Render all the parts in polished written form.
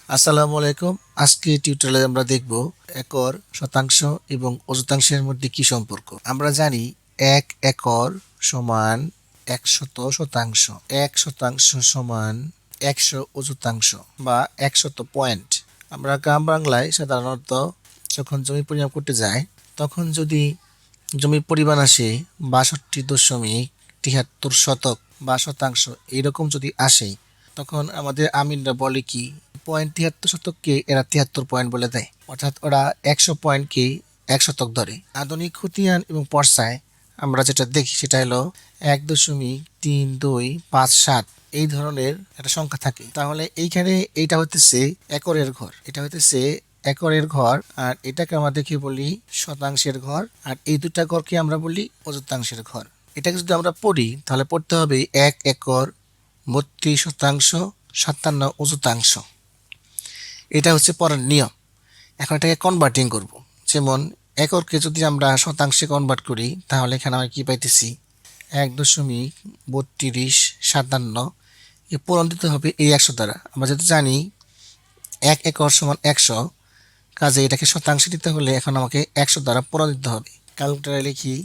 আসসালামু আলাইকুম। আজকে টিউটোরিয়ালে আমরা দেখব একর, শতাংশ এবং অযুতাংশের মধ্যে কি সম্পর্ক। আমরা জানি 1 একর সমান 100 শতাংশ, 1 শতাংশ সমান 100 অযুতাংশ বা 100 পয়েন্ট। আমরা গ্রাম বাংলায় সাধারণত যখন জমি পরিমাপ করতে যাই তখন যদি জমির পরিমাণ আসে 62.73 শতক বা শতাংশ এরকম যদি আসে, তখন আমাদের আমিনরা বলে কি 0.73 শতককে এরা 73 পয়েন্ট বলে দেয়, অর্থাৎ ওরা 100 পয়েন্টকে 1 শতক ধরে। আধুনিক খতিয়ান এবং পর্সায় আমরা যেটা দেখি সেটা হলো 1.3257 এই ধরনের একটা সংখ্যা থাকে। তাহলে এইখানে এইটা হতেছে একরের ঘর, এটা হতেছে একরের ঘর, আর এটাকে আমরা দেখে বলি শতাংশের ঘর, আর এই দুটা ঘরকে আমরা বলি অযুতাংশের ঘর। এটাকে যদি আমরা পড়ি তাহলে পড়তে হবে 1 একর 32 শতাংশ 57 অযুতাংশ। এটা হচ্ছে পরের নিয়ম। এখন এটাকে কনভার্টিং করব। যেমন একরকে যদি আমরা শতাংশে কনভার্ট করি তাহলে এখানে আমরা কি পাইতেছি 1.3257 এ পূরণ দিতে হবে এই 100 দ্বারা। আমরা যেহেতু জানি 1 একর সমান 100, কাজে এটাকে শতাংশে দিতে হলে এখন আমাকে 100 দ্বারা পূরণ দিতে হবে। ক্যালকুলেটরে লিখি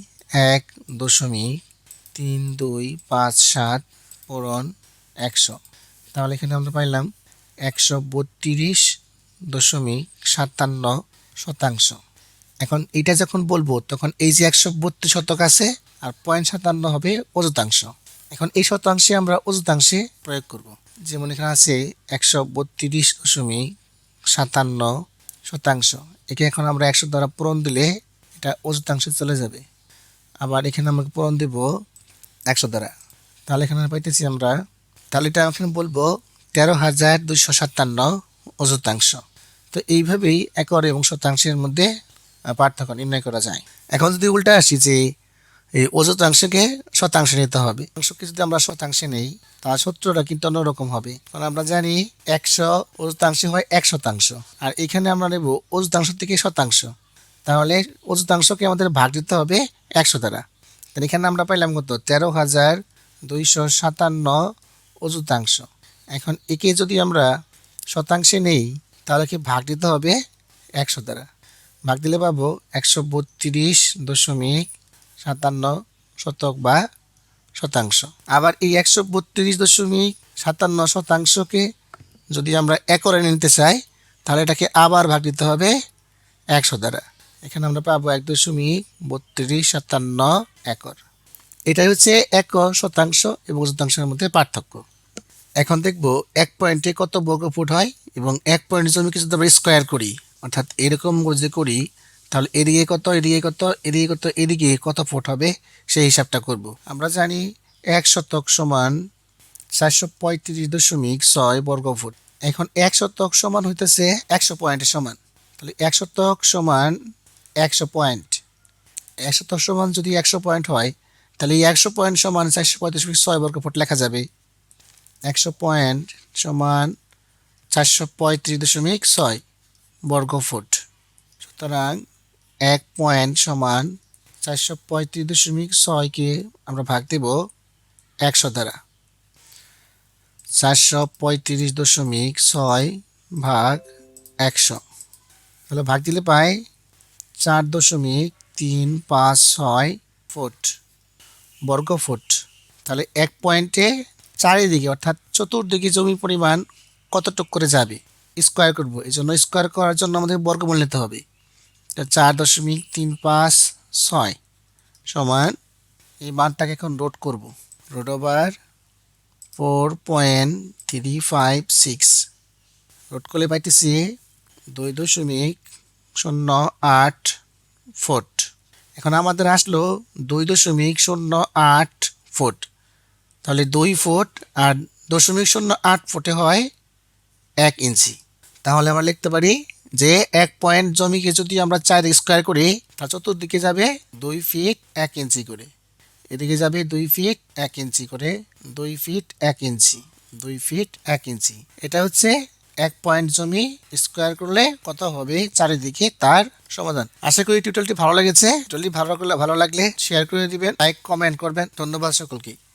1.3257 পূরণ 100। তাহলে এখানে আমরা পাইলাম 132.57 শতাংশ। এখন এটা যখন বলবো তখন এই যে 132 শতক আছে আর 0.57 হবে অযুতাংশ। এখন এই শতাংশে আমরা অযুতাংশে প্রয়োগ করব। যেমন এখানে আছে 132.57 শতাংশ, একে এখন আমরা 100 দ্বারা পূরণ দিলে এটা অযুতাংশে চলে যাবে। আবার এখানে আমরা পূরণ দেব 100 দ্বারা, তাহলে এখানে পাইতেছি আমরা, তাহলে এটা এখানে বলবো 13,257 অযুতাংশ। তো এইভাবেই একর এবং শতাংশের মধ্যে পার্থক্য নির্ণয় করা যায়। এখন যদি উল্টা আসি যে এই অযুতাংশকে শতাংশে নিতে হবে, অংশকে যদি আমরা শতাংশে নেই তার সূত্রটা কিন্তু অন্যরকম হবে। কারণ আমরা জানি 100 অযুতাংশে হয় 1 শতাংশ, আর এখানে আমরা নেব অযুতাংশ থেকে শতাংশ, তাহলে অযুতাংশকে আমাদের ভাগ দিতে হবে 100 দ্বারা। তাহলে এখানে আমরা পাইলাম কত 13,257 অযুতাংশ। এখন একে যদি আমরা শতাংশে নেই তাহলে কি ভাগ দিতে হবে 100 দ্বারা। ভাগ দিলে পাবো 132.57 শতক বা শতাংশ। আবার এই 132.57 শতাংশকে যদি আমরা একরে নিতে চাই তাহলে এটাকে আবার ভাগ দিতে হবে 100 দ্বারা। এখানে আমরা পাবো 1.3257 একর। এটাই হচ্ছে একর, শতাংশ এবং অযুতাংশের মধ্যে পার্থক্য। এখন দেখব 1 পয়েন্টে কত বর্গ ফুট হয় এবং 1 পয়েন্ট জমিকে যদি আমরা স্কোয়ার করি, অর্থাৎ এরকম যদি করি তাহলে এদিকে কত, এদিকে কত, এদিকে কত, এদিকে কত ফুট হবে সেই হিসাবটা করব। আমরা জানি 1 শতক সমান 435.6 বর্গ ফুট। এখন 1 শতক সমান হইতেছে 100 পয়েন্টের সমান। তাহলে 1 শতক সমান 100 পয়েন্ট। 1 শতক সমান যদি 100 পয়েন্ট হয় তাহলে এই 100 পয়েন্ট সমান 435.6 বর্গ ফুট লেখা যাবে। 100 পয়েন্ট সমান 435.6 বর্গ ফুট। সুতরাং 1 পয়েন্ট সমান 435.6কে আমরা ভাগ দেব 100 দ্বারা। 435.6 ভাগ 100, তাহলে ভাগ দিলে পাই 4.356 ফুট বর্গ ফুট। তাহলে 1 পয়েন্টে চারিদিকে অর্থাৎ চতুর্দিকে জমির পরিমাণ কতটুক করে যাবে স্কোয়ার করব, এই জন্য স্কোয়ার করার জন্য আমাদের বর্গমূল নিতে হবে। 4.356 সমান এই মানটাকে এখন রোড করব, রোড ওভার 4.356 রোড করলে পাইতেছি 2.08 ফুট। এখন আমাদের আসলো 2.08 ফুট, তাহলে 2 ফুট আর 0.08 ফুটে হয় 1 ইঞ্চি। তাহলে আমরা লিখতে পারি যে 1 পয়েন্ট জমিকে যদি আমরা 4 স্কোয়ার করি তা চতুর্দিকে যাবে 2 ফিট 1 ইঞ্চি করে, এদিকে যাবে 2 ফিট 1 ইঞ্চি করে, 2 ফিট 1 ইঞ্চি, 2 ফিট 1 ইঞ্চি। এটা হচ্ছে 1 পয়েন্ট জমি স্কোয়ার করলে কত হবে চারিদিকে তার সমাধান। আশা করি টিউটোরিয়ালটি ভালো লেগেছে। টিউটোরিয়ালটি ভালো লাগলে শেয়ার করে দিবেন, লাইক কমেন্ট করবেন। ধন্যবাদ সকলকে।